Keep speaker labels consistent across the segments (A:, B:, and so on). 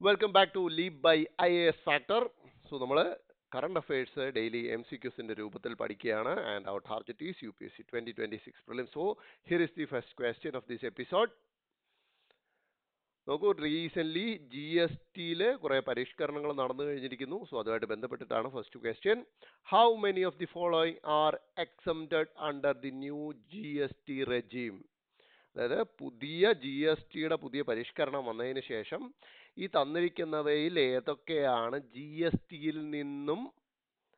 A: Welcome back to leap by IAS factor. So നമ്മൾ current affairs daily MCQസിന്റെ രൂപത്തിൽ പഠിക്കുകയാണ്. And our target is UPSC 2026 prelims. So here is the first question of this episode. നോക്കൂ, recent GSTയിൽ കുറെ പരിഷ്കരണങ്ങൾ നടന്നു കഴിഞ്ഞിരിക്കുന്നു. സോ അതുമായിട്ട് ബന്ധപ്പെട്ടിട്ടാണ് first question. How many of the following are exempted under the new GST regime? അതായത് പുതിയ GSTയുടെ പുതിയ പരിഷ്കരണം വന്നതിന് ശേഷം ഈ തന്നിരിക്കുന്നവയിൽ ഏതൊക്കെയാണ് GSTയിൽ നിന്നും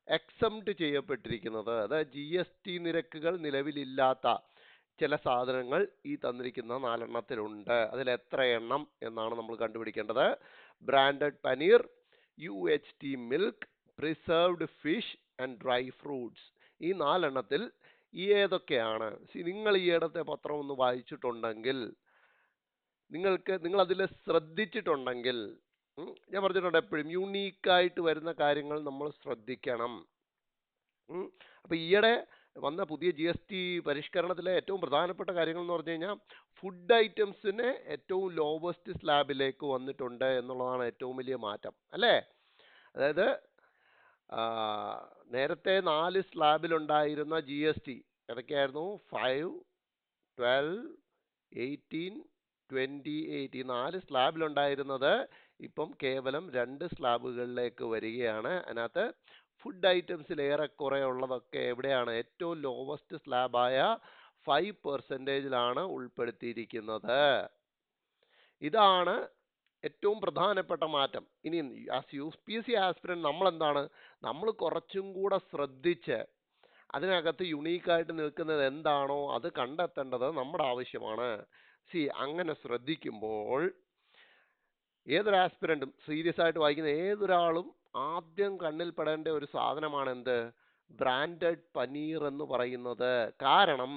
A: എക്സംപ്റ്റ് ചെയ്യപ്പെട്ടിരിക്കുന്നത്? അതായത് GST നിരക്കുകൾ നിലവിലില്ലാത്ത ചില സാധനങ്ങൾ ഈ തന്നിരിക്കുന്ന 4 എണ്ണത്തിലുണ്ട്. അതിൽ എത്ര എണ്ണം എന്നാണ് നമ്മൾ കണ്ടുപിടിക്കേണ്ടത്. Branded paneer, UHT milk, preserved fish and dry fruits. ഈ 4 എണ്ണത്തിൽ ഏതൊക്കെയാണ്? നിങ്ങൾ ഈ ഇടത്തെ പത്രം ഒന്ന് വായിച്ചിട്ടുണ്ടെങ്കിൽ, നിങ്ങൾ അതിൽ ശ്രദ്ധിച്ചിട്ടുണ്ടെങ്കിൽ, ഞാൻ പറഞ്ഞിട്ടുണ്ട് എപ്പോഴും യുണീക്കായിട്ട് വരുന്ന കാര്യങ്ങൾ നമ്മൾ ശ്രദ്ധിക്കണം. അപ്പൊ ഈയിടെ വന്ന പുതിയ GST പരിഷ്കരണത്തിലെ ഏറ്റവും പ്രധാനപ്പെട്ട കാര്യങ്ങൾ എന്ന് പറഞ്ഞു കഴിഞ്ഞാൽ ഫുഡ് ഐറ്റംസിന് ഏറ്റവും ലോവസ്റ്റ് സ്ലാബിലേക്ക് വന്നിട്ടുണ്ട് എന്നുള്ളതാണ് ഏറ്റവും വലിയ മാറ്റം, അല്ലേ? അതായത് നേരത്തെ 4 സ്ലാബിലുണ്ടായിരുന്ന GST ഏതൊക്കെയായിരുന്നു? 5, 12, 18, 28. ഈ 4 സ്ലാബിലുണ്ടായിരുന്നത് ഇപ്പം കേവലം 2 സ്ലാബുകളിലേക്ക് വരികയാണ്. അതിനകത്ത് ഫുഡ് ഐറ്റംസിൽ ഏറെക്കുറെ ഉള്ളതൊക്കെ എവിടെയാണ്? ഏറ്റവും ലോവസ്റ്റ് സ്ലാബായ 5%ലാണ് ഉൾപ്പെടുത്തിയിരിക്കുന്നത്. ഇതാണ് ഏറ്റവും പ്രധാനപ്പെട്ട മാറ്റം. ഇനി UPSC ആസ്പിരന്റ് നമ്മൾ കുറച്ചും കൂടെ ശ്രദ്ധിച്ച് അതിനകത്ത് യുണീക്കായിട്ട് നിൽക്കുന്നത് എന്താണോ അത് കണ്ടെത്തേണ്ടത് നമ്മുടെ ആവശ്യമാണ്. അങ്ങനെ ശ്രദ്ധിക്കുമ്പോൾ ഏതൊരു ആസ്പിരന്റും സീരിയസ് ആയിട്ട് വായിക്കുന്ന ഏതൊരാളും ആദ്യം കണ്ണിൽ പെടേണ്ട ഒരു സാധനമാണ് എന്ത്? ബ്രാൻഡഡ് പനീർ എന്ന് പറയുന്നത്. കാരണം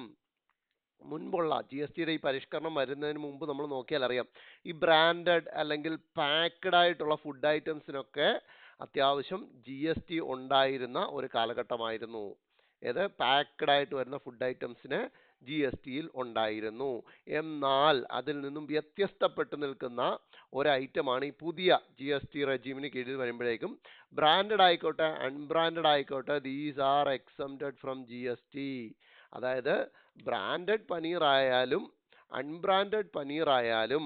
A: മുൻപുള്ള GSTയുടെ ഈ പരിഷ്കരണം വരുന്നതിന് മുമ്പ് നമ്മൾ നോക്കിയാൽ അറിയാം, ഈ ബ്രാൻഡഡ് അല്ലെങ്കിൽ പാക്ക്ഡ് ആയിട്ടുള്ള ഫുഡ് ഐറ്റംസിനൊക്കെ അത്യാവശ്യം GST ഉണ്ടായിരുന്ന ഒരു കാലഘട്ടമായിരുന്നു. ഏത്? പാക്ക്ഡ് ആയിട്ട് വരുന്ന ഫുഡ് ഐറ്റംസിന് GSTയിൽ ഉണ്ടായിരുന്നു. എന്നാൽ അതിൽ നിന്നും വ്യത്യസ്തപ്പെട്ട് നിൽക്കുന്ന ഒരു ഐറ്റമാണ് ഈ പുതിയ GST റെജീമിന് കീഴിൽ വരുമ്പോഴേക്കും ബ്രാൻഡഡ് ആയിക്കോട്ടെ അൺബ്രാൻഡഡ് ആയിക്കോട്ടെ, these are exempted from GST. അതായത് ബ്രാൻഡഡ് പനീർ ആയാലും അൺബ്രാൻഡഡ് പനീർ ആയാലും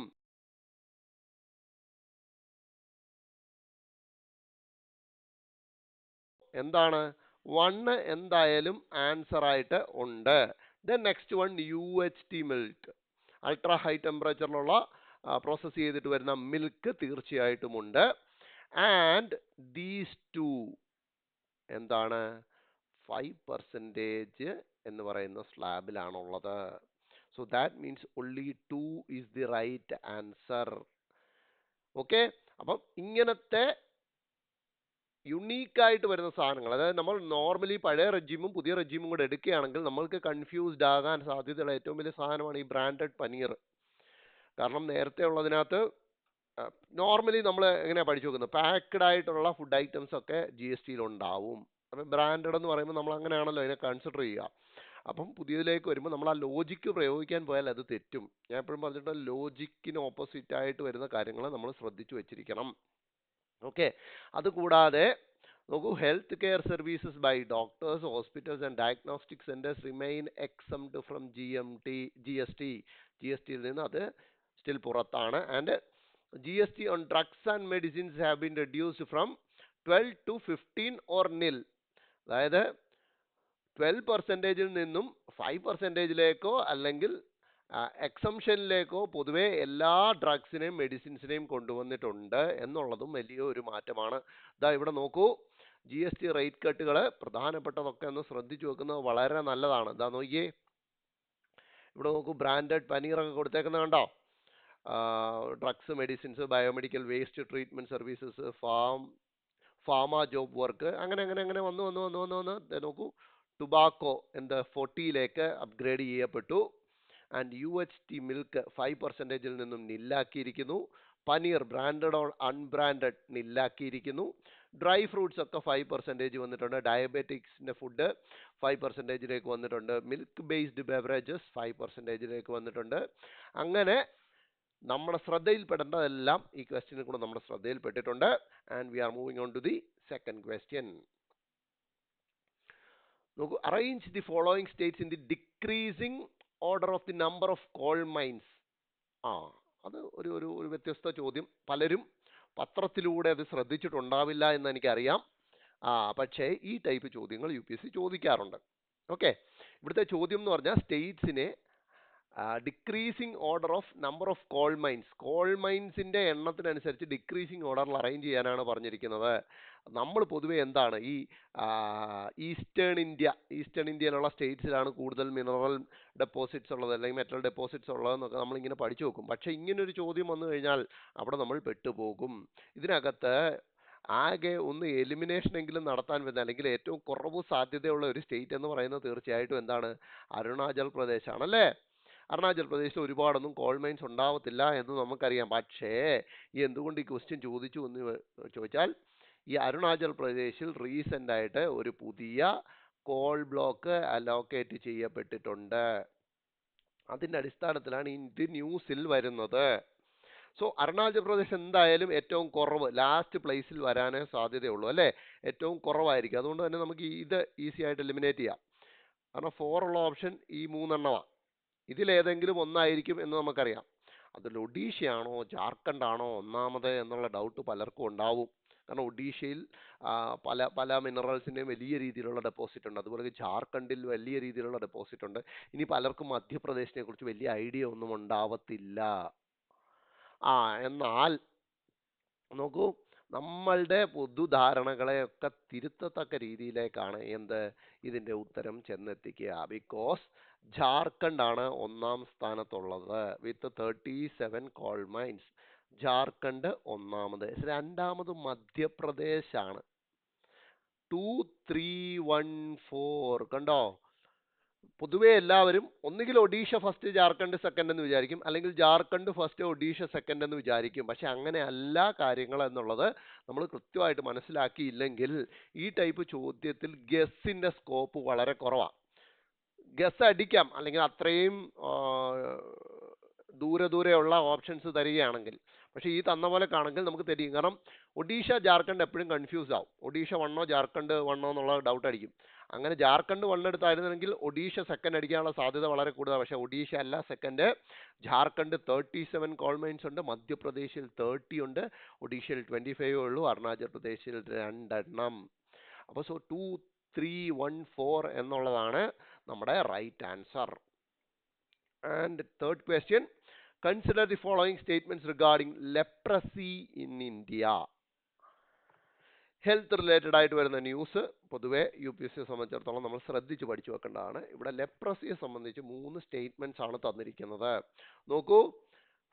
A: എന്താണ്? 1 എന്തായാലും ആൻസർ ആയിട്ട് ഉണ്ട്. Then next one UHT milk, ultra high ടെമ്പറേച്ചറിലുള്ള പ്രോസസ് ചെയ്തിട്ട് വരുന്ന മിൽക്ക് തീർച്ചയായിട്ടും ഉണ്ട്. ആൻഡ് ദീസ് ടു എന്താണ്? 5% എന്ന് പറയുന്ന സ്ലാബിലാണുള്ളത്. So that means only 2 is the right answer. Okay, അപ്പം ഇങ്ങനത്തെ യുണീക്കായിട്ട് വരുന്ന സാധനങ്ങൾ, അതായത് നമ്മൾ നോർമലി പഴയ റെജീമും പുതിയ റെജീമും കൂടെ എടുക്കുകയാണെങ്കിൽ നമ്മൾക്ക് കൺഫ്യൂസ്ഡ് ആകാൻ സാധ്യതയുള്ള ഏറ്റവും വലിയ സാധനമാണ് ഈ ബ്രാൻഡഡ് പനീർ. കാരണം നേരത്തെ ഉള്ളതിനകത്ത് നോർമലി നമ്മൾ എങ്ങനെയാണ് പഠിച്ചു നോക്കുന്നത്? പാക്ക്ഡ് ആയിട്ടുള്ള ഫുഡ് ഐറ്റംസ് ഒക്കെ GSTയിൽ ഉണ്ടാവും. അപ്പം ബ്രാൻഡഡ് എന്ന് പറയുമ്പോൾ നമ്മൾ അങ്ങനെയാണല്ലോ അതിനെ കൺസിഡർ ചെയ്യുക. അപ്പം പുതിയതിലേക്ക് വരുമ്പോൾ നമ്മൾ ആ ലോജിക്ക് പ്രയോഗിക്കാൻ പോയാൽ അത് തെറ്റും. ഞാൻ എപ്പോഴും പറഞ്ഞിട്ട് ലോജിക്കിന് ഓപ്പോസിറ്റ് ആയിട്ട് വരുന്ന കാര്യങ്ങൾ നമ്മൾ ശ്രദ്ധിച്ചു വെച്ചിരിക്കണം. ഓക്കെ, അതുകൂടാതെ നോക്കൂ, health care services by doctors, hospitals and diagnostic centres remain exempt from GSTയിൽ നിന്ന് അത് സ്റ്റിൽ പുറത്താണ്. And GST on drugs and medicines have been reduced from 12 to 15 or nil. അതായത് 12%ൽ നിന്നും 5%ലേക്കോ അല്ലെങ്കിൽ എക്സംഷനിലേക്കോ പൊതുവെ എല്ലാ ഡ്രഗ്സിനെയും മെഡിസിൻസിനെയും കൊണ്ടുവന്നിട്ടുണ്ട് എന്നുള്ളതും വലിയ ഒരു മാറ്റമാണ്. ഇവിടെ നോക്കൂ, GST റേറ്റ് കട്ടുകൾ പ്രധാനപ്പെട്ടതൊക്കെ ഒന്ന് ശ്രദ്ധിച്ചു വെക്കുന്നത് വളരെ നല്ലതാണ്. നോക്കിയേ, ഇവിടെ നോക്കൂ, ബ്രാൻഡഡ് പനീറൊക്കെ കൊടുത്തേക്കുന്നത് കണ്ടോ? Drugs, medicines, biomedical waste treatment services, pharma job work, അങ്ങനെ വന്ന് നോക്കൂ, ടുബാക്കോ 40ലേക്ക് അപ്ഗ്രേഡ് ചെയ്യപ്പെട്ടു. ആൻഡ് UHT മിൽക്ക് 5%ൽ നിന്നും നില്ലാക്കിയിരിക്കുന്നു. പനീർ ബ്രാൻഡഡ് ഓർ അൺബ്രാൻഡഡ് നില്ലാക്കിയിരിക്കുന്നു. ഡ്രൈ ഫ്രൂട്ട്സ് ഒക്കെ 5% വന്നിട്ടുണ്ട്. ഡയബറ്റിക്സിന്റെ ഫുഡ് 5%ലേക്ക് വന്നിട്ടുണ്ട്. മിൽക്ക് ബേസ്ഡ് ബെവറേജസ് 5%ലേക്ക് വന്നിട്ടുണ്ട്. അങ്ങനെ നമ്മുടെ ശ്രദ്ധയിൽപ്പെടേണ്ടതെല്ലാം ഈ ക്വസ്റ്റ്യനിൽ കൂടെ നമ്മുടെ ശ്രദ്ധയിൽപ്പെട്ടിട്ടുണ്ട്. And we are moving on to the second question. നോക്കൂ, arrange the following states in the decreasing order of the number of coal mines. അത് ഒരു ഒരു ഒരു വ്യത്യസ്ത ചോദ്യം. പലരും പത്രത്തിലൂടെ അത് ശ്രദ്ധിച്ചിട്ടുണ്ടാവില്ല എന്ന് എനിക്കറിയാം. പക്ഷേ ഈ ടൈപ്പ് ചോദ്യങ്ങൾ UPSC ചോദിക്കാറുണ്ട്. ഓക്കെ, ഇവിടുത്തെ ചോദ്യം എന്ന് പറഞ്ഞാൽ സ്റ്റേറ്റ്സിനെ decreasing order of number of coal മൈൻസിന്റെ എണ്ണത്തിനനുസരിച്ച് ഡിക്രീസിങ് ഓർഡറിൽ അറേഞ്ച് ചെയ്യാനാണ് പറഞ്ഞിരിക്കുന്നത്. നമ്മൾ പൊതുവെ എന്താണ് ഈ ഈസ്റ്റേൺ ഇന്ത്യയിലുള്ള സ്റ്റേറ്റ്സിലാണ് കൂടുതൽ മിനറൽ ഡെപ്പോസിറ്റ്സ് ഉള്ളത് അല്ലെങ്കിൽ മെറ്റൽ ഡെപ്പോസിറ്റ്സ് ഉള്ളതെന്നൊക്കെ നമ്മളിങ്ങനെ പഠിച്ചു നോക്കും. പക്ഷേ ഇങ്ങനൊരു ചോദ്യം വന്നു കഴിഞ്ഞാൽ അവിടെ നമ്മൾ പെട്ടുപോകും. ഇതിനകത്ത് ആകെ ഒന്ന് എലിമിനേഷൻ എങ്കിലും നടത്താൻ പറ്റുന്ന അല്ലെങ്കിൽ ഏറ്റവും കുറവ് സാധ്യതയുള്ള ഒരു സ്റ്റേറ്റ് എന്ന് പറയുന്നത് തീർച്ചയായിട്ടും എന്താണ്? അരുണാചൽ പ്രദേശ് ആണല്ലേ. അരുണാചൽ പ്രദേശിൽ ഒരുപാടൊന്നും കോൾ മൈൻസ് ഉണ്ടാവത്തില്ല എന്ന് നമുക്കറിയാം. പക്ഷേ എന്തുകൊണ്ട് ഈ ക്വസ്റ്റ്യൻ ചോദിച്ചു എന്ന് ചോദിച്ചാൽ, ഈ അരുണാചൽ പ്രദേശിൽ റീസെന്റ് ആയിട്ട് ഒരു പുതിയ കോൾ ബ്ലോക്ക് അലോക്കേറ്റ് ചെയ്യപ്പെട്ടിട്ടുണ്ട്. അതിന്റെ അടിസ്ഥാനത്തിലാണ് ഇത് ന്യൂസിൽ വരുന്നത്. സോ അരുണാചൽ പ്രദേശ് എന്തായാലും ഏറ്റവും കുറവ് ലാസ്റ്റ് പ്ലേസിൽ വരാനേ സാധ്യതയുള്ളൂ അല്ലേ. ഏറ്റവും കുറവായിരിക്കും. അതുകൊണ്ട് തന്നെ നമുക്ക് ഇത് ഈസി ആയിട്ട് എലിമിനേറ്റ് ചെയ്യാം. കാരണം 4 ഉള്ള ഓപ്ഷൻ ഈ 3 എണ്ണമാണ്. ഇതിലേതെങ്കിലും ഒന്നായിരിക്കും എന്ന് നമുക്കറിയാം. അതിൽ ഒഡീഷയാണോ ജാർഖണ്ഡാണോ ഒന്നാമത് എന്നുള്ള ഡൗട്ട് പലർക്കും ഉണ്ടാവും. കാരണം ഒഡീഷയിൽ പല പല മിനറൽസിൻ്റെയും വലിയ രീതിയിലുള്ള ഡെപ്പോസിറ്റ് ഉണ്ട്. അതുപോലെ ജാർഖണ്ഡിൽ വലിയ രീതിയിലുള്ള ഡെപ്പോസിറ്റ് ഉണ്ട്. ഇനി പലർക്കും മധ്യപ്രദേശിനെ കുറിച്ച് വലിയ ഐഡിയ ഒന്നും ഉണ്ടാവത്തില്ല. എന്നാൽ നോക്കൂ, നമ്മളുടെ പൊതുധാരണകളെയൊക്കെ തിരുത്തത്തക്ക രീതിയിലേക്കാണ് ഇതിന്റെ ഉത്തരം ചെന്നെത്തിക്കുക. ബിക്കോസ് ജാർഖണ്ഡ് ആണ് ഒന്നാം സ്ഥാനത്തുള്ളത് വിത്ത് 37 കോൾ മൈൻസ്. ജാർഖണ്ഡ് ഒന്നാമത്. രണ്ടാമത് മധ്യപ്രദേശ് ആണ് 2314. കണ്ടോ, പൊതുവെ എല്ലാവരും ഒന്നുകിൽ ഒഡീഷ ഫസ്റ്റ് ജാർഖണ്ഡ് സെക്കൻഡ് എന്ന് വിചാരിക്കും, അല്ലെങ്കിൽ ജാർഖണ്ഡ് ഫസ്റ്റ് ഒഡീഷ സെക്കൻഡ് എന്ന് വിചാരിക്കും. പക്ഷെ അങ്ങനെ അല്ല കാര്യങ്ങൾ എന്നുള്ളത് നമ്മൾ കൃത്യമായിട്ട് മനസ്സിലാക്കിയില്ലെങ്കിൽ ഈ ടൈപ്പ് ചോദ്യത്തിൽ ഗസ്സിന്റെ സ്കോപ്പ് വളരെ കുറവാണ്. ഗസ് അടിക്കാം, അല്ലെങ്കിൽ അത്രയും ദൂരെയുള്ള ഓപ്ഷൻസ് തരികയാണെങ്കിൽ. പക്ഷേ ഈ തന്ന പോലെ കാണെങ്കിൽ നമുക്ക് തരും. കാരണം ഒഡീഷ ജാർഖണ്ഡ് എപ്പോഴും കൺഫ്യൂസ് ആവും. ഒഡീഷ 1 ജാർഖണ്ഡ് 1 എന്നുള്ള ഡൗട്ട് അടിക്കും. അങ്ങനെ ജാർഖണ്ഡ് 1 എടുത്തായിരുന്നെങ്കിൽ ഒഡീഷ സെക്കൻഡ് അടിക്കാനുള്ള സാധ്യത വളരെ കൂടുതലാണ്. പക്ഷേ ഒഡീഷ അല്ല സെക്കൻഡ്. ജാർഖണ്ഡ് 37 കോൾ മൈൻസ് ഉണ്ട്, മധ്യപ്രദേശിൽ 30 ഉണ്ട്, ഒഡീഷയിൽ 25 ഉള്ളൂ, അരുണാചൽ പ്രദേശിൽ 2 എണ്ണം. അപ്പോൾ 2314 എന്നുള്ളതാണ് നമ്മുടെ right answer. And third question, consider the following statements regarding leprosy in India. Health related ആയിട്ട് വരുന്ന ന്യൂസ് പൊതുവെ UPSC സംബന്ധിച്ചിടത്തോളം നമ്മൾ ശ്രദ്ധിച്ച് പഠിച്ചു വെക്കേണ്ടതാണ്. ഇവിടെ ലെപ്രസിയെ സംബന്ധിച്ച് 3 സ്റ്റേറ്റ്മെന്റ്സ് ആണ് തന്നിരിക്കുന്നത്. നോക്കൂ,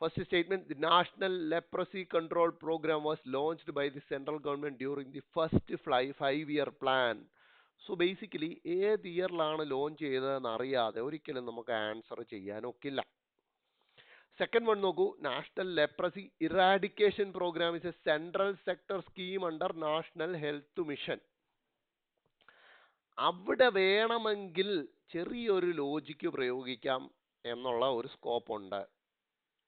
A: first statement, the national leprosy control programme was launched by the central government during the first 5-year plan. So basically ഏത് ഇയറിലാണ് ലോഞ്ച് ചെയ്തതെന്ന് അറിയാതെ ഒരിക്കലും നമുക്ക് ആൻസർ ചെയ്യാനൊക്കില്ല. സെക്കൻഡ് വൺ നോക്കൂ, national leprosy eradication programme is a central sector scheme under national health mission. അവിടെ വേണമെങ്കിൽ ചെറിയൊരു ലോജിക്ക് പ്രയോഗിക്കാം എന്നുള്ള ഒരു സ്കോപ്പ് ഉണ്ട്.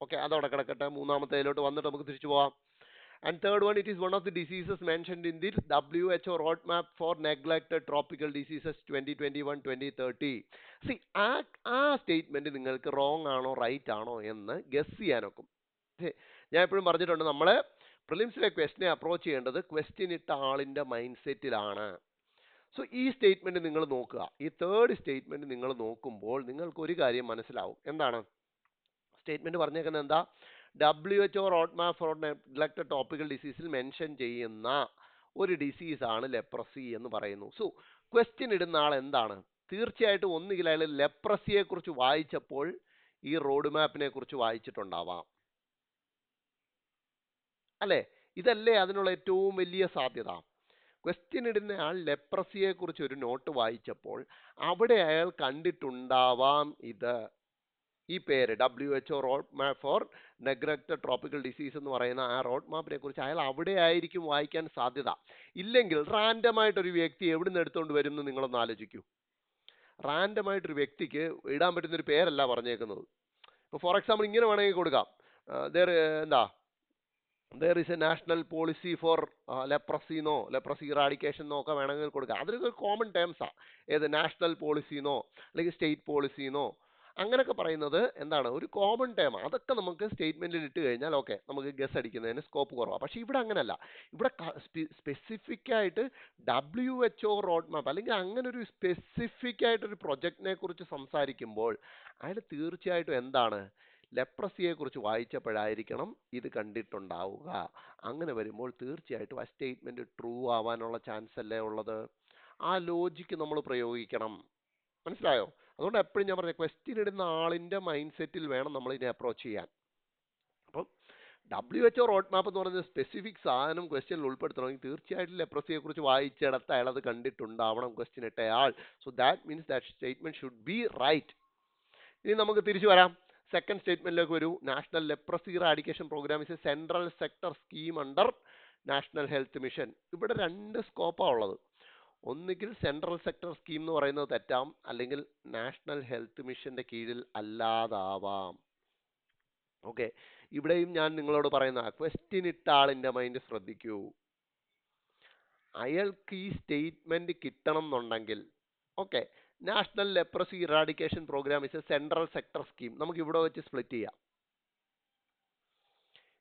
A: ഓക്കെ, അതവിടെ കിടക്കട്ടെ. മൂന്നാമത്തേലോട്ട് വന്നിട്ട് നമുക്ക് തിരിച്ചു പോവാം. And third one, it is one of the diseases mentioned in the WHO roadmap for neglected tropical diseases 2021-2030. See, ആ സ്റ്റേറ്റ്മെന്റ് നിങ്ങൾക്ക് റോങ് ആണോ റൈറ്റ് ആണോ എന്ന് ഗസ് ചെയ്യാനൊക്കും. ഞാൻ എപ്പോഴും പറഞ്ഞിട്ടുണ്ട്, നമ്മൾ പ്രിലിംസിലെ ക്വസ്റ്റിനെ അപ്രോച്ച് ചെയ്യേണ്ടത് ക്വസ്റ്റ്യൻ ഇട്ട ആളിന്റെ മൈൻഡ് സെറ്റിലാണ്. സോ ഈ സ്റ്റേറ്റ്മെന്റ് നിങ്ങൾ നോക്കുക. ഈ തേർഡ് സ്റ്റേറ്റ്മെന്റ് നിങ്ങൾ നോക്കുമ്പോൾ നിങ്ങൾക്ക് ഒരു കാര്യം മനസ്സിലാവും. എന്താണ് സ്റ്റേറ്റ്മെന്റ് പറഞ്ഞേക്കുന്നത്? എന്താ? WHO roadmap for neglected tropical ഡിസീസിൽ മെൻഷൻ ചെയ്യുന്ന ഒരു ഡിസീസാണ് ലെപ്രസി എന്ന് പറയുന്നു. സോ ക്വസ്റ്റ്യൻ ഇടുന്ന ആൾ എന്താണ്? തീർച്ചയായിട്ടും ഒന്നുകിൽ അയാൾ ലെപ്രസിയെ കുറിച്ച് വായിച്ചപ്പോൾ ഈ റോഡ് മാപ്പിനെ കുറിച്ച് വായിച്ചിട്ടുണ്ടാവാം, അല്ലേ? ഇതല്ലേ അതിനുള്ള ഏറ്റവും വലിയ സാധ്യത. ക്വസ്റ്റ്യൻ ഇടുന്ന ആൾ ലെപ്രസിയെ കുറിച്ച് ഒരു നോട്ട് വായിച്ചപ്പോൾ അവിടെ അയാൾ കണ്ടിട്ടുണ്ടാവാം ഈ പേര് WHO road map four neglected tropical disease എന്ന് പറയുന്ന ആ റോഡ് മാപ്പിനെ കുറിച്ച് അയാൾ അവിടെ ആയിരിക്കും വായിക്കാൻ സാധ്യത. ഇല്ലെങ്കിൽ റാൻഡമായിട്ടൊരു വ്യക്തി എവിടെ നിന്ന് എടുത്തുകൊണ്ട് വരും എന്ന് നിങ്ങളൊന്ന് ആലോചിക്കൂ. റാൻഡമായിട്ടൊരു വ്യക്തിക്ക് ഇടാൻ പറ്റുന്ന ഒരു പേരല്ല പറഞ്ഞേക്കുന്നത്. ഇപ്പോൾ ഫോർ എക്സാമ്പിൾ ഇങ്ങനെ വേണമെങ്കിൽ കൊടുക്കാം, എന്താ there is a national policy for leprosy എന്നോ leprosy eradication എന്നോ ഒക്കെ വേണമെങ്കിൽ കൊടുക്കാം. അതൊരു കോമൺ ടേംസാ. ഏത് നാഷണൽ പോളിസി എന്നോ അല്ലെങ്കിൽ സ്റ്റേറ്റ് പോളിസി എന്നോ അങ്ങനെയൊക്കെ പറയുന്നത് എന്താണ്, ഒരു കോമൺ ടേം. അതൊക്കെ നമുക്ക് സ്റ്റേറ്റ്മെന്റിൽ ഇട്ട് കഴിഞ്ഞാൽ ഓക്കെ, നമുക്ക് ഗസ് അടിക്കുന്നതിന് സ്കോപ്പ് കുറവാണ്. പക്ഷെ ഇവിടെ അങ്ങനല്ല. ഇവിടെ സ്പെസിഫിക് ആയിട്ട് WHO റോഡ് മാപ്പ് അല്ലെങ്കിൽ അങ്ങനെ ഒരു സ്പെസിഫിക് ആയിട്ടൊരു പ്രൊജക്റ്റിനെ കുറിച്ച് സംസാരിക്കുമ്പോൾ അതിൽ തീർച്ചയായിട്ടും എന്താണ്, ലെപ്രസിയെ കുറിച്ച് വായിച്ചപ്പോഴായിരിക്കണം ഇത് കണ്ടിട്ടുണ്ടാവുക. അങ്ങനെ വരുമ്പോൾ തീർച്ചയായിട്ടും ആ സ്റ്റേറ്റ്മെന്റ് ട്രൂ ആവാനുള്ള ചാൻസ് അല്ലേ ഉള്ളത്. ആ ലോജിക്ക് നമ്മൾ പ്രയോഗിക്കണം. മനസ്സിലായോ? അതുകൊണ്ട് എപ്പോഴും ഞാൻ പറഞ്ഞ ക്വസ്റ്റ്യൻ ഇടുന്ന ആളിന്റെ മൈൻഡ് സെറ്റിൽ വേണം നമ്മൾ ഇതിനെ അപ്രോച്ച് ചെയ്യാൻ. അപ്പം WHO റോഡ് മാപ്പ് എന്ന് പറയുന്ന സ്പെസിഫിക് സാധനം ക്വസ്റ്റ്യനിൽ ഉൾപ്പെടുത്തണമെങ്കിൽ തീർച്ചയായിട്ടും ലെപ്രസിയെ കുറിച്ച് വായിച്ചിടത്ത് അയാൾ അത് കണ്ടിട്ടുണ്ടാവണം ക്വസ്റ്റ്യൻ ഇട്ടയാൾ. So that means that statement should be right. ഇനി നമുക്ക് തിരിച്ചു വരാം. സെക്കൻഡ് സ്റ്റേറ്റ്മെന്റിലേക്ക് വരൂ. National leprosy eradication programme is a central sector scheme under national health mission. ഇവിടെ രണ്ട് സ്കോപ്പാണ് ഉള്ളത്. ഒന്നുകിൽ സെൻട്രൽ സെക്ടർ സ്കീം എന്ന് പറയുന്നത് തെറ്റാം, അല്ലെങ്കിൽ നാഷണൽ ഹെൽത്ത് മിഷന്റെ കീഴിൽ അല്ലാതാവാം. ഓക്കെ, ഇവിടെയും ഞാൻ നിങ്ങളോട് പറയുന്ന ക്വസ്റ്റ്യൻ ഇട്ട ആളിന്റെ മൈൻഡ് ശ്രദ്ധിക്കൂ. അയാൾക്ക് ഈ സ്റ്റേറ്റ്മെന്റ് കിട്ടണം എന്നുണ്ടെങ്കിൽ okay, national leprosy eradication programme is a central sector scheme. നമുക്ക് ഇവിടെ വെച്ച് സ്പ്ലിറ്റ് ചെയ്യാം.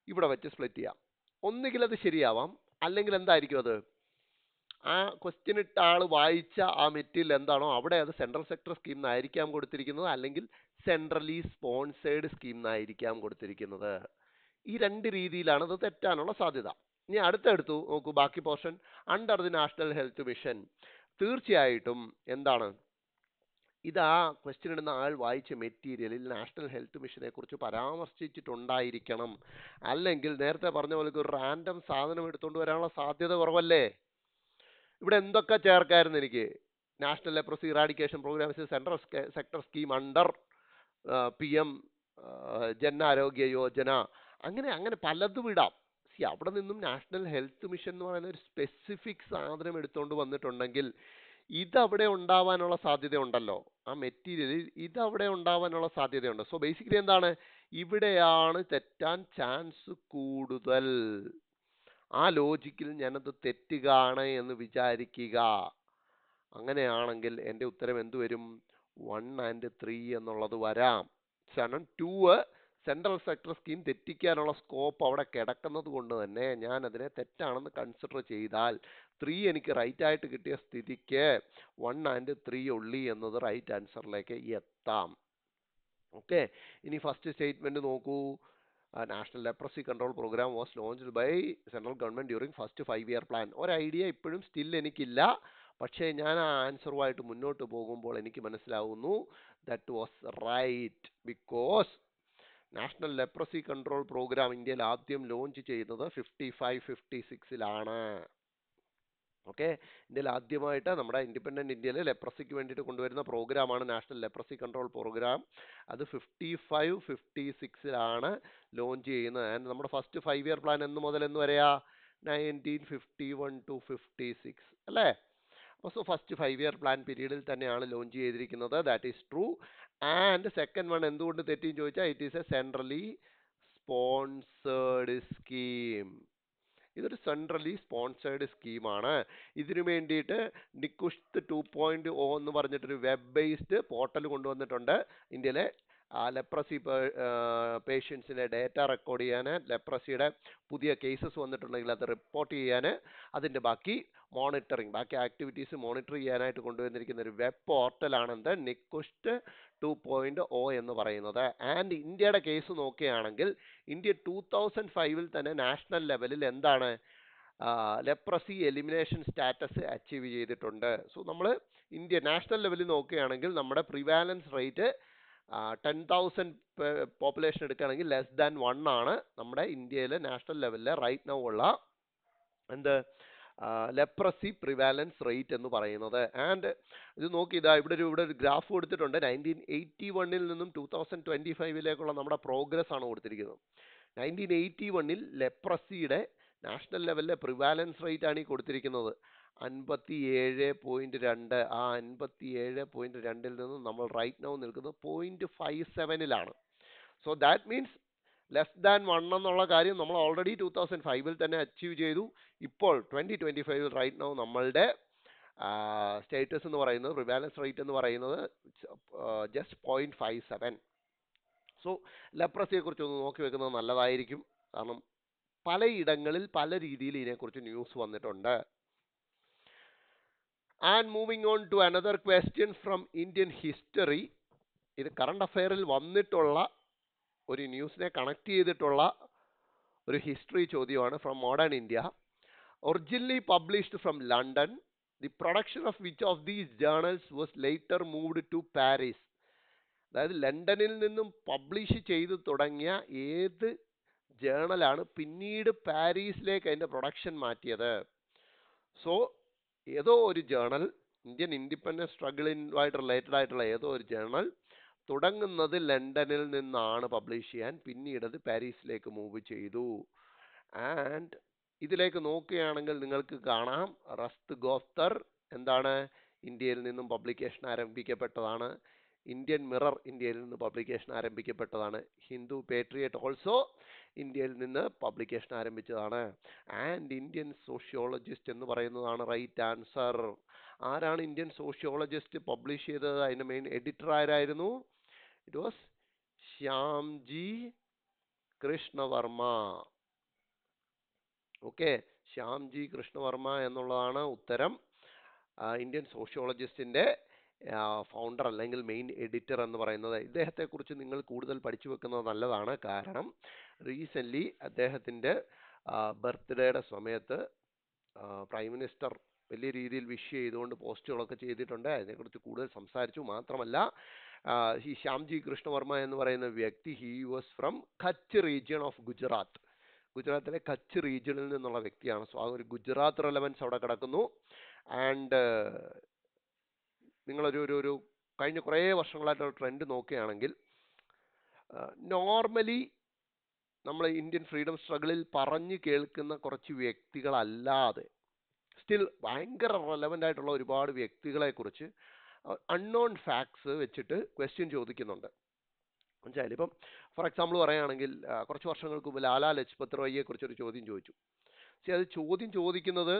A: ഇവിടെ വെച്ച് സ്പ്ലിറ്റ് ചെയ്യാം. ഒന്നുകിൽ അത് ശരിയാവാം, അല്ലെങ്കിൽ എന്തായിരിക്കും അത്, ആ ക്വസ്റ്റ്യൻ ഇട്ട ആൾ വായിച്ച ആ മെറ്റീരിയൽ എന്താണോ അവിടെ അത് സെൻട്രൽ സെക്ടർ സ്കീം എന്നായിരിക്കാം കൊടുത്തിരിക്കുന്നത്, അല്ലെങ്കിൽ സെൻട്രലി സ്പോൺസേഡ് സ്കീം എന്നായിരിക്കാം കൊടുത്തിരിക്കുന്നത്. ഈ രണ്ട് രീതിയിലാണ് അത് തെറ്റാനുള്ള സാധ്യത. ഇനി അടുത്തെടുത്തു നോക്കൂ, ബാക്കി portion under the national health mission. തീർച്ചയായിട്ടും എന്താണ്, ഇത് ആ ക്വസ്റ്റ്യൻ ഇടുന്ന ആൾ വായിച്ച മെറ്റീരിയലിൽ നാഷണൽ ഹെൽത്ത് മിഷനെ കുറിച്ച് പരാമർശിച്ചിട്ടുണ്ടായിരിക്കണം. അല്ലെങ്കിൽ നേരത്തെ പറഞ്ഞ പോലെ ഒരു റാൻഡം സാധനം എടുത്തുകൊണ്ട് വരാനുള്ള സാധ്യത കുറവല്ലേ. ഇവിടെ എന്തൊക്കെ ചേർക്കായിരുന്നു എനിക്ക്, national leprosy eradication programme central sector scheme under PM Jan Arogya Yojana, അങ്ങനെ അങ്ങനെ പലതും ഇടാം. അവിടെ നിന്നും നാഷണൽ ഹെൽത്ത് മിഷൻ എന്ന് പറയുന്ന ഒരു സ്പെസിഫിക് സാധനം എടുത്തുകൊണ്ട് വന്നിട്ടുണ്ടെങ്കിൽ ഇതവിടെ ഉണ്ടാവാനുള്ള സാധ്യത ഉണ്ടല്ലോ, ആ മെറ്റീരിയലിൽ ഇതവിടെ ഉണ്ടാവാനുള്ള സാധ്യതയുണ്ട്. സോ ബേസിക്കലി എന്താണ്, ഇവിടെയാണ് തെറ്റാൻ ചാൻസ് കൂടുതൽ. ആ ലോജിക്കിൽ ഞാനത് തെറ്റുകയാണ് എന്ന് വിചാരിക്കുക. അങ്ങനെയാണെങ്കിൽ എൻ്റെ ഉത്തരം എന്ത് വരും, 1 and 3 എന്നുള്ളത് വരാം. കാരണം 2 സെൻട്രൽ സെക്ടർ സ്കീം തെറ്റിക്കാനുള്ള സ്കോപ്പ് അവിടെ കിടക്കുന്നത് കൊണ്ട് തന്നെ ഞാൻ അതിനെ തെറ്റാണെന്ന് കൺസിഡർ ചെയ്താൽ 3 എനിക്ക് റൈറ്റ് ആയിട്ട് കിട്ടിയ സ്ഥിതിക്ക് 1 and 3 ഉള്ളി എന്നത് റൈറ്റ് ആൻസറിലേക്ക് എത്താം. ഓക്കെ, ഇനി ഫസ്റ്റ് സ്റ്റേറ്റ്മെന്റ് നോക്കൂ. National leprosy control programme was launched by central government during first 5-year plan. ഒരു ഐഡിയ ഇപ്പോഴും സ്റ്റിൽ എനിക്കില്ല. പക്ഷേ ഞാൻ ആ ആൻസറുമായിട്ട് മുന്നോട്ട് പോകുമ്പോൾ എനിക്ക് മനസ്സിലാവുന്നു that was right. Because national leprosy control programme ഇന്ത്യയിൽ ആദ്യം ലോഞ്ച് ചെയ്യുന്നത് 55-56-ലാണ്. ഓക്കെ, ഇന്ത്യയിൽ ആദ്യമായിട്ട് നമ്മുടെ ഇൻഡിപെൻഡന്റ് ഇന്ത്യയിൽ ലെപ്രസിക്ക് വേണ്ടിയിട്ട് കൊണ്ടുവരുന്ന പ്രോഗ്രാമാണ് നാഷണൽ ലെപ്രസി കൺട്രോൾ പ്രോഗ്രാം. അത് 55-56-ലാണ് ലോഞ്ച് ചെയ്യുന്നത്. ആൻഡ് നമ്മുടെ ഫസ്റ്റ് 5-year പ്ലാൻ എന്ന് മുതൽ എന്ന് വരെയാ, 1951 to 56 അല്ലേ. സോ ഫസ്റ്റ് 5-year പ്ലാൻ പീരീഡിൽ തന്നെയാണ് ലോഞ്ച് ചെയ്തിരിക്കുന്നത്. That is true. And second one എന്തുകൊണ്ട് തെറ്റിന്ന് ചോദിച്ചാൽ, it is A centrally sponsored scheme. ഇതൊരു സെൻട്രലി സ്പോൺസേർഡ് സ്കീമാണ്. ഇതിനു വേണ്ടിയിട്ട് നിക്കുഷ്ത് 2.0 എന്ന് പറഞ്ഞിട്ടൊരു വെബ് ബേസ്ഡ് പോർട്ടൽ കൊണ്ടുവന്നിട്ടുണ്ട്. ഇന്ത്യയിലെ ലെപ്രസി പേഷ്യൻസിനെ ഡേറ്റ റെക്കോർഡ് ചെയ്യാൻ, ലെപ്രസിയുടെ പുതിയ കേസസ് വന്നിട്ടുണ്ടെങ്കിൽ അത് റിപ്പോർട്ട് ചെയ്യാൻ, അതിൻ്റെ ബാക്കി മോണിറ്ററിങ്, ബാക്കി ആക്ടിവിറ്റീസ് മോണിറ്റർ ചെയ്യാനായിട്ട് കൊണ്ടുവന്നിരിക്കുന്ന ഒരു വെബ് പോർട്ടലാണെന്ത്, നിക്കുഷ്ത് 2.0 എന്ന് പറയുന്നത്. ആൻഡ് ഇന്ത്യയുടെ കേസ് നോക്കുകയാണെങ്കിൽ ഇന്ത്യ 2005-ൽ തന്നെ നാഷണൽ ലെവലിൽ എന്താണ്, ലെപ്രസി എലിമിനേഷൻ സ്റ്റാറ്റസ് അച്ചീവ് ചെയ്തിട്ടുണ്ട്. സോ നമ്മൾ ഇന്ത്യ നാഷണൽ ലെവലിൽ നോക്കുകയാണെങ്കിൽ നമ്മുടെ പ്രിവാലൻസ് റേറ്റ് 10,000 പോപ്പുലേഷൻ എടുക്കുകയാണെങ്കിൽ ലെസ് ദാൻ 1 ആണ് നമ്മുടെ ഇന്ത്യയിലെ നാഷണൽ ലെവലിലെ റൈറ്റ് നൗ ഉള്ള എന്ത് ലെപ്രസി പ്രിവാലൻസ് റേറ്റ് എന്ന് പറയുന്നത്. ആൻഡ് ഇത് നോക്കി, ഇതാ ഇവിടെ ഒരു ഗ്രാഫ് കൊടുത്തിട്ടുണ്ട്. 1981-ൽ നിന്നും 2025-ലേക്കുള്ള നമ്മുടെ പ്രോഗ്രസ് ആണ് കൊടുത്തിരിക്കുന്നത്. 1981-ൽ ലെപ്രസിയുടെ നാഷണൽ ലെവലിലെ പ്രിവാലൻസ് റേറ്റ് ആണ് ഈ കൊടുത്തിരിക്കുന്നത് 57.2. ആ 57.2-ൽ നിന്നും നമ്മൾ റൈറ്റ് നൗ നിൽക്കുന്നത് 0.57-ലാണ്. So that means less than 1 എന്നുള്ള കാര്യം നമ്മൾ ഓൾറെഡി 2005 തന്നെ അച്ചീവ് ചെയ്തു. ഇപ്പോൾ 2025 റൈറ്റ് നൗ നമ്മളുടെ സ്റ്റേറ്റസ് എന്ന് പറയുന്നത്, പ്രിവാലൻസ് റേറ്റ് എന്ന് പറയുന്നത് ജസ്റ്റ് 0.57. സോ ലെപ്രസിയെ കുറിച്ച് ഒന്ന് നോക്കി വെക്കുന്നത് നല്ലതായിരിക്കും. കാരണം പലയിടങ്ങളിൽ പല രീതിയിൽ ഇതിനെക്കുറിച്ച് ന്യൂസ് വന്നിട്ടുണ്ട്. And moving on to another question from Indian history. ഇത് കറണ്ട് അഫെയറിൽ വന്നിട്ടുള്ള ഒരു ന്യൂസിനെ കണക്ട് ചെയ്തിട്ടുള്ള ഒരു ഹിസ്റ്ററി ചോദ്യമാണ്. From modern India. Originally published from London, the production of which of these journals was later moved to Paris. അതായത് ലണ്ടനിൽ നിന്നും പബ്ലിഷ് ചെയ്തു തുടങ്ങിയ ഏത് ജേർണലാണ് പിന്നീട് പാരീസിലേക്ക് അതിൻ്റെ പ്രൊഡക്ഷൻ മാറ്റിയത്? സോ ഏതോ ഒരു ജേർണൽ, ഇന്ത്യൻ ഇൻഡിപെൻഡൻസ് സ്ട്രഗിളുമായിട്ട് റിലേറ്റഡ് ആയിട്ടുള്ള ഏതോ ഒരു ജേർണൽ തുടങ്ങുന്നത് ലണ്ടനിൽ നിന്നാണ് പബ്ലിഷ് ചെയ്യാൻ, പിന്നീട് അത് പാരീസിലേക്ക് മൂവ് ചെയ്തു. ആൻഡ് ഇതിലേക്ക് നോക്കുകയാണെങ്കിൽ നിങ്ങൾക്ക് കാണാം, റസ്ത് ഗോഫ്തർ എന്താണ്, ഇന്ത്യയിൽ നിന്നും പബ്ലിക്കേഷൻ ആരംഭിക്കപ്പെട്ടതാണ്. ഇന്ത്യൻ മിറർ ഇന്ത്യയിൽ നിന്ന് പബ്ലിക്കേഷൻ ആരംഭിക്കപ്പെട്ടതാണ്. ഹിന്ദു പേട്രിയറ്റ് ഓൾസോ ഇന്ത്യയിൽ നിന്ന് പബ്ലിക്കേഷൻ ആരംഭിച്ചതാണ്. ആൻഡ് ഇന്ത്യൻ സോഷ്യോളജിസ്റ്റ് എന്ന് പറയുന്നതാണ് റൈറ്റ് ആൻസർ. ആരാണ് ഇന്ത്യൻ സോഷ്യോളജിസ്റ്റ് പബ്ലിഷ് ചെയ്തത്? അതിൻ്റെ മെയിൻ എഡിറ്റർ ആരായിരുന്നു? It was Shyamji Krishna Varma. Okay, Shyamji Krishna Varma എന്നുള്ളതാണ് ഉത്തരം. ഇന്ത്യൻ സോഷ്യോളജിസ്റ്റിന്റെ ഫൗണ്ടർ അല്ലെങ്കിൽ മെയിൻ എഡിറ്റർ എന്ന് പറയുന്നത്. ഇദ്ദേഹത്തെക്കുറിച്ച് നിങ്ങൾ കൂടുതൽ പഠിച്ചു വെക്കുന്നത് നല്ലതാണ്. കാരണം റീസെൻ്റ്ലി അദ്ദേഹത്തിൻ്റെ ബർത്ത്ഡേയുടെ സമയത്ത് പ്രൈം മിനിസ്റ്റർ വലിയ രീതിയിൽ വിഷ് ചെയ്തുകൊണ്ട് പോസ്റ്റുകളൊക്കെ ചെയ്തിട്ടുണ്ട്. അതിനെക്കുറിച്ച് കൂടുതൽ സംസാരിച്ചു. മാത്രമല്ല ഈ ശ്യാംജി കൃഷ്ണവർമ്മ എന്ന് പറയുന്ന വ്യക്തി, he was from Kutch region of Gujarat. ഗുജറാത്തിലെ കച്ച് റീജിയണിൽ നിന്നുള്ള വ്യക്തിയാണ്. സോ ആ ഒരു ഗുജറാത്ത് റെലവൻസ് അവിടെ കിടക്കുന്നു. ആൻഡ് നിങ്ങളൊരു കഴിഞ്ഞ കുറേ വർഷങ്ങളായിട്ടുള്ള ട്രെൻഡ് നോക്കുകയാണെങ്കിൽ നോർമലി നമ്മൾ ഇന്ത്യൻ ഫ്രീഡം സ്ട്രഗിളിൽ പറഞ്ഞു കേൾക്കുന്ന കുറച്ച് വ്യക്തികളല്ലാതെ സ്റ്റിൽ ഭയങ്കര റെലവൻ്റ് ആയിട്ടുള്ള ഒരുപാട് വ്യക്തികളെക്കുറിച്ച് അൺനോൺ ഫാക്ട്സ് വെച്ചിട്ട് ക്വസ്റ്റ്യൻ ചോദിക്കുന്നുണ്ട്. മനസ്സിലായില്ലേ? ഇപ്പം ഫോർ എക്സാമ്പിൾ പറയുകയാണെങ്കിൽ കുറച്ച് വർഷങ്ങൾക്ക് മുമ്പ് ലാലാ ലജ്പത് റായിയെ കുറിച്ചൊരു ചോദ്യം ചോദിച്ചു. പക്ഷേ അത് ചോദ്യം ചോദിക്കുന്നത്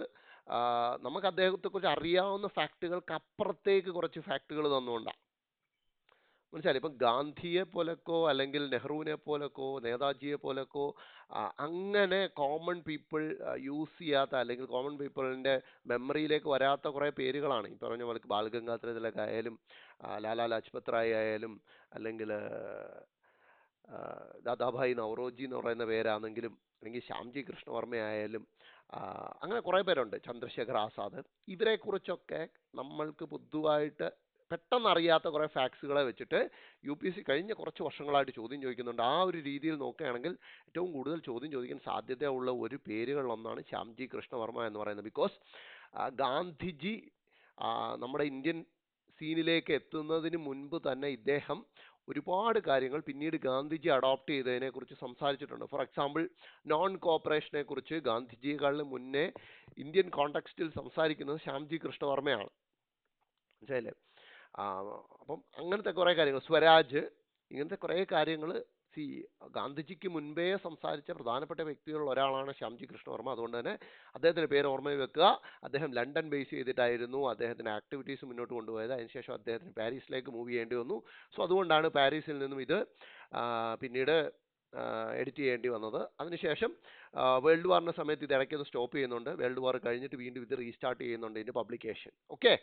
A: നമുക്ക് അദ്ദേഹത്തെക്കുറിച്ച് അറിയാവുന്ന ഫാക്റ്റുകൾക്ക് അപ്പുറത്തേക്ക് കുറച്ച് ഫാക്റ്റുകൾ തന്നുകൊണ്ടാണ്. മനസ്സിലായി? ഇപ്പം ഗാന്ധിയെ പോലൊക്കോ അല്ലെങ്കിൽ നെഹ്റുവിനെ പോലൊക്കോ നേതാജിയെ പോലൊക്കോ അങ്ങനെ കോമൺ പീപ്പിൾ യൂസ് ചെയ്യാത്ത അല്ലെങ്കിൽ കോമൺ പീപ്പിളിൻ്റെ മെമ്മറിയിലേക്ക് വരാത്ത കുറേ പേരുകളാണ് ഈ പറഞ്ഞ പോലെ. ബാൽ ഗംഗാധര തിലക് ആയാലും ലാലാ ലജ്പത് റായ് ആയാലും അല്ലെങ്കിൽ ദാദാഭായ് നവറോജി എന്ന് പറയുന്ന പേരാണെങ്കിലും അല്ലെങ്കിൽ ശ്യാംജി കൃഷ്ണവർമ്മ ആയാലും അങ്ങനെ കുറേ പേരുണ്ട്, ചന്ദ്രശേഖർ ആസാദ്. ഇവരെക്കുറിച്ചൊക്കെ നമ്മൾക്ക് പൊതുവായിട്ട് പെട്ടെന്ന് അറിയാത്ത കുറേ ഫാക്ട്സുകളെ വെച്ചിട്ട് UPSC കഴിഞ്ഞ കുറച്ച് വർഷങ്ങളായിട്ട് ചോദ്യം ചോദിക്കുന്നുണ്ട്. ആ ഒരു രീതിയിൽ നോക്കുകയാണെങ്കിൽ ഏറ്റവും കൂടുതൽ ചോദ്യം ചോദിക്കാൻ സാധ്യതയുള്ള ഒരു പേരുകളിലൊന്നാണ് ശ്യാംജി കൃഷ്ണവർമ്മ എന്ന് പറയുന്നത്. ബിക്കോസ് ഗാന്ധിജി നമ്മുടെ ഇന്ത്യൻ സീനിലേക്ക് എത്തുന്നതിന് മുൻപ് തന്നെ ഇദ്ദേഹം ഒരുപാട് കാര്യങ്ങൾ പിന്നീട് ഗാന്ധിജി അഡോപ്റ്റ് ചെയ്തതിനെ കുറിച്ച് സംസാരിച്ചിട്ടുണ്ട്. ഫോർ എക്സാമ്പിൾ നോൺ കോപ്പറേഷനെ കുറിച്ച് ഗാന്ധിജിയെക്കാളും മുന്നേ ഇന്ത്യൻ കോണ്ടെക്സ്റ്റിൽ സംസാരിക്കുന്നത് ശ്യാംജി കൃഷ്ണവർമ്മയാണ്. മനസ്സിലായില്ലേ? അപ്പം അങ്ങനത്തെ കുറേ കാര്യങ്ങൾ, സ്വരാജ്, ഇങ്ങനത്തെ കുറേ കാര്യങ്ങൾ ഗാന്ധിജിക്ക് മുൻപേ സംസാരിച്ച പ്രധാനപ്പെട്ട വ്യക്തികളിൽ ഒരാളാണ് ശ്യാംജി കൃഷ്ണവർമ്മ. അതുകൊണ്ട് തന്നെ അദ്ദേഹത്തിൻ്റെ പേര് ഓർമ്മയിൽ വെക്കുക. അദ്ദേഹം ലണ്ടൻ ബേസ് ചെയ്തിട്ടായിരുന്നു അദ്ദേഹത്തിൻ്റെ ആക്ടിവിറ്റീസ് മുന്നോട്ട് കൊണ്ടുപോയത്. അതിനുശേഷം അദ്ദേഹത്തിന് പാരീസിലേക്ക് മൂവ് ചെയ്യേണ്ടി വന്നു. സോ അതുകൊണ്ടാണ് പാരീസിൽ നിന്നും ഇത് പിന്നീട് എഡിറ്റ് ചെയ്യേണ്ടി വന്നത്. അതിനുശേഷം വേൾഡ് വാറിൻ്റെ സമയത്ത് ഇത് ഇടയ്ക്കൊന്ന് സ്റ്റോപ്പ് ചെയ്യുന്നുണ്ട്. വേൾഡ് വാർ കഴിഞ്ഞിട്ട് വീണ്ടും ഇത് റീസ്റ്റാർട്ട് ചെയ്യുന്നുണ്ട് ഇതിൻ്റെ publication. Okay.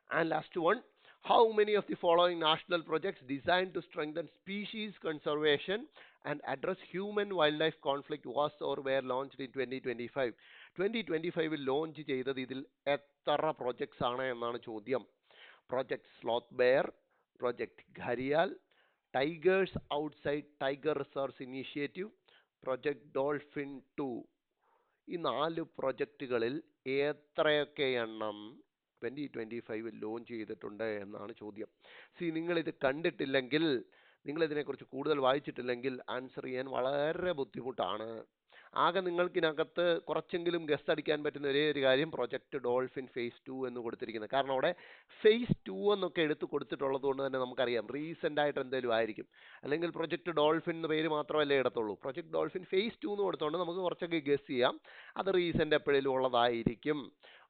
A: And last one, how many of the following national projects designed to strengthen species conservation and address human-wildlife conflict was or were launched in 2025? 2025 launch ചെയ്തത് ഇതിൽ എത്ര projects ആണ് എന്നാണ് ചോദ്യം. Project sloth bear, project gharial, tigers outside tiger reserves initiative, project dolphin 2. ഈ 4 പ്രൊജക്റ്റുകളിൽ എത്രയൊക്കെ എണ്ണം 2025 launch ചെയ്തിട്ടുണ്ട് എന്നാണ് ചോദ്യം. നിങ്ങളിത് കണ്ടിട്ടില്ലെങ്കിൽ, നിങ്ങളിതിനെക്കുറിച്ച് കൂടുതൽ വായിച്ചിട്ടില്ലെങ്കിൽ ആൻസർ ചെയ്യാൻ വളരെ ബുദ്ധിമുട്ടാണ്. ആകെ നിങ്ങൾക്ക് ഇതിനകത്ത് കുറച്ചെങ്കിലും ഗസ് അടിക്കാൻ പറ്റുന്ന ഒരേ ഒരു കാര്യം പ്രൊജക്ട് ഡോൾഫിൻ ഫേസ് 2 എന്ന് കൊടുത്തിരിക്കുന്നത്. കാരണം അവിടെ ഫേസ് 2 എന്നൊക്കെ എടുത്ത് കൊടുത്തിട്ടുള്ളത് കൊണ്ട് തന്നെ നമുക്കറിയാം റീസെന്റ് ആയിട്ട് എന്തെങ്കിലും ആയിരിക്കും. അല്ലെങ്കിൽ പ്രൊജക്ട് ഡോൾഫിൻ എന്ന് പേര് മാത്രമല്ലേ ഇടത്തുള്ളൂ. പ്രൊജക്ട് ഡോൾഫിൻ ഫേസ് 2 എന്ന് കൊടുത്തുകൊണ്ട് നമുക്ക് കുറച്ചൊക്കെ ഗസ് ചെയ്യാം അത് റീസെന്റ് എപ്പോഴേലും ഉള്ളതായിരിക്കും.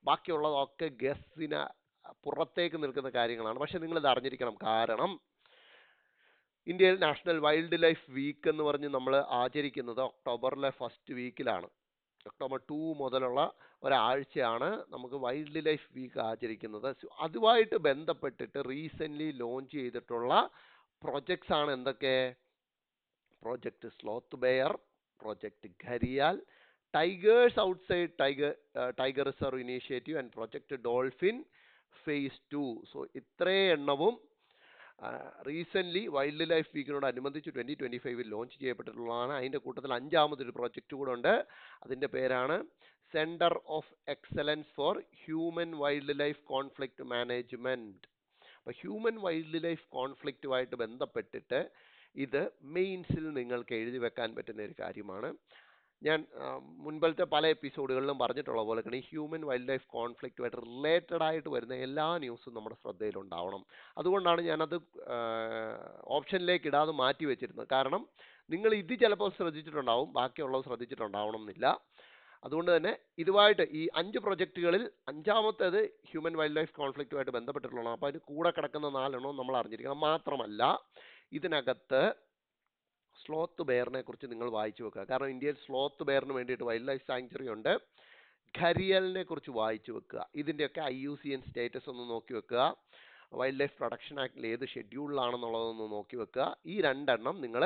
A: ബാക്കിയുള്ളതൊക്കെ ഗസ്സിന് പുറത്തേക്ക് നിൽക്കുന്ന കാര്യങ്ങളാണ്. പക്ഷെ നിങ്ങൾ ഇത് അറിഞ്ഞിരിക്കണം. കാരണം ഇന്ത്യയിൽ നാഷണൽ വൈൽഡ് ലൈഫ് വീക്ക് എന്ന് പറഞ്ഞ് നമ്മൾ ആചരിക്കുന്നത് ഒക്ടോബറിലെ ഫസ്റ്റ് വീക്കിലാണ്. ഒക്ടോബർ 2 മുതലുള്ള ഒരാഴ്ചയാണ് നമുക്ക് വൈൽഡ് ലൈഫ് വീക്ക് ആചരിക്കുന്നത്. അതുമായിട്ട് ബന്ധപ്പെട്ടിട്ട് റീസെന്റ് ലോഞ്ച് ചെയ്തിട്ടുള്ള പ്രൊജക്ട്സ് ആണ് എന്തൊക്കെ? Project sloth bear, project gharial, tigers outside tiger reserve initiative and project dolphin phase 2. So ഇത്രേ എണ്ണവും റീസെന്റ് വൈൽഡ് ലൈഫ് വീക്കിനോടനുബന്ധിച്ച് 2025 ലോഞ്ച് ചെയ്യപ്പെട്ടിട്ടുള്ളതാണ്. അതിൻ്റെ കൂട്ടത്തിൽ 5ാമതൊരു പ്രോജക്റ്റ് കൂടെ ഉണ്ട്. അതിൻ്റെ പേരാണ് centre of excellence for human wild life conflict management. അപ്പോൾ ഹ്യൂമൻ വൈൽഡ് ലൈഫ് കോൺഫ്ലിക്റ്റുമായിട്ട് ബന്ധപ്പെട്ടിട്ട് ഇത് മെയിൻസിൽ നിങ്ങൾക്ക് എഴുതി വെക്കാൻ പറ്റുന്ന ഒരു കാര്യമാണ്. ഞാൻ മുൻപത്തെ പല എപ്പിസോഡുകളിലും പറഞ്ഞിട്ടുള്ള പോലെ തന്നെ ഈ ഹ്യൂമൻ വൈൽഡ് ലൈഫ് കോൺഫ്ലിക്റ്റുമായിട്ട് റിലേറ്റഡ് ആയിട്ട് വരുന്ന എല്ലാ ന്യൂസും നമ്മുടെ ശ്രദ്ധയിലുണ്ടാവണം. അതുകൊണ്ടാണ് ഞാനത് ഓപ്ഷനിലേക്ക് ഇടാതെ മാറ്റി വെച്ചിരുന്നത്. കാരണം നിങ്ങൾ ഇത് ചിലപ്പോൾ ശ്രദ്ധിച്ചിട്ടുണ്ടാവും, ബാക്കിയുള്ളത് ശ്രദ്ധിച്ചിട്ടുണ്ടാവണം എന്നില്ല. അതുകൊണ്ട് തന്നെ ഇതുമായിട്ട് ഈ 5 പ്രൊജക്റ്റുകളിൽ 5ാമത്തേത് ഹ്യൂമൻ വൈൽഡ് ലൈഫ് കോൺഫ്ലിക്റ്റുമായിട്ട് ബന്ധപ്പെട്ടിട്ടുള്ളതാണ്. അപ്പോൾ അതിന് കൂടെ കിടക്കുന്ന 4 നമ്മൾ അറിഞ്ഞിരിക്കണം. മാത്രമല്ല ഇതിനകത്ത് സ്ലോത്ത് ബെയറിനെ കുറിച്ച് നിങ്ങൾ വായിച്ചു വെക്കുക. കാരണം ഇന്ത്യയിൽ സ്ലോത്ത് ബെയറിന് വേണ്ടിയിട്ട് വൈൽഡ് ലൈഫ് സാങ്ച്വറി ഉണ്ട്. ഘരിയലിനെ കുറിച്ച് വായിച്ചു വെക്കുക. ഇതിൻ്റെയൊക്കെ IUCN സ്റ്റേറ്റസ് ഒന്ന് നോക്കി വെക്കുക. വൈൽഡ് ലൈഫ് പ്രൊട്ടക്ഷൻ ആക്ടിൽ ഏത് ഷെഡ്യൂളിലാണെന്നുള്ളതൊന്ന് നോക്കി വെക്കുക. ഈ 2 എണ്ണം നിങ്ങൾ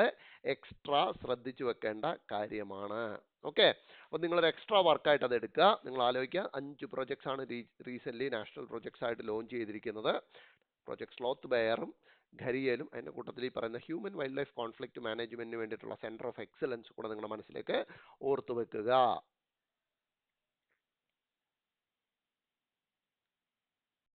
A: എക്സ്ട്രാ ശ്രദ്ധിച്ചു വെക്കേണ്ട കാര്യമാണ്. ഓക്കെ, അപ്പോൾ നിങ്ങളൊരു എക്സ്ട്രാ വർക്കായിട്ട് അത് എടുക്കുക. നിങ്ങൾ ആലോചിക്കുക, 5 പ്രൊജക്ട്സ് ആണ് റീസെന്റ് നാഷണൽ പ്രൊജക്ട്സ് ആയിട്ട് ലോഞ്ച് ചെയ്തിരിക്കുന്നത്. പ്രൊജക്ട് സ്ലോത്ത് ബെയറും ഘരിയലും അതിൻ്റെ കൂട്ടത്തിൽ ഈ പറയുന്ന ഹ്യൂമൻ വൈൽഡ് ലൈഫ് കോൺഫ്ലിക്റ്റ് മാനേജ്മെന്റിന് വേണ്ടിയിട്ടുള്ള സെന്റർ ഓഫ് എക്സലൻസ് കൂടെ നിങ്ങളുടെ മനസ്സിലേക്ക് ഓർത്തു വെക്കുക.